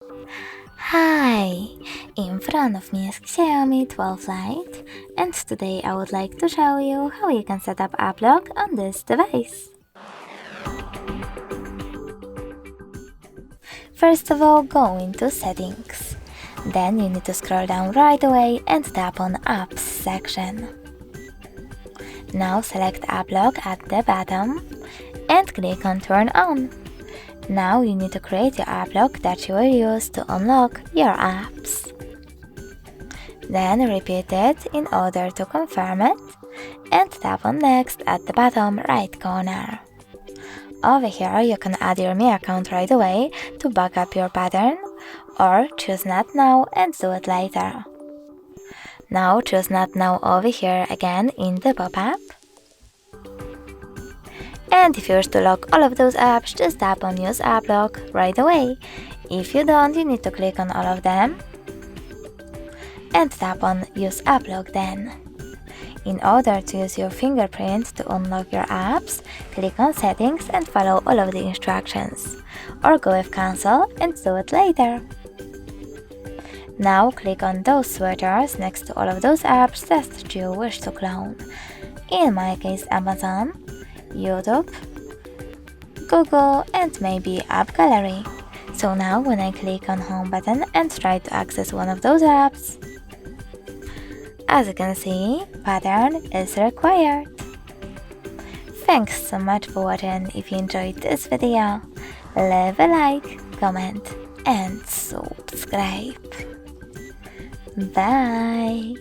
Hi! In front of me is Xiaomi 12 Lite, and today I would like to show you how you can set up app lock on this device. First of all, go into Settings. Then you need to scroll down right away and tap on Apps section. Now select App Lock at the bottom and click on Turn On. Now you need to create your app lock that you will use to unlock your apps. Then repeat it in order to confirm it and tap on Next at the bottom right corner. Over here you can add your Mi account right away to back up your pattern, or choose Not Now and do it later. Now choose Not Now over here again in the pop-up. And if you wish to lock all of those apps, just tap on Use App Lock right away. If you don't, you need to click on all of them and tap on Use App Lock then. In order to use your fingerprint to unlock your apps, click on Settings and follow all of the instructions, or go with Cancel and do it later. Now click on those switchers next to all of those apps that you wish to clone. In my case, Amazon, YouTube, Google, and maybe App Gallery. So now when I click on Home button and try to access one of those apps, as you can see, pattern is required. Thanks so much for watching. If you enjoyed this video, leave a like, comment, and subscribe. Bye!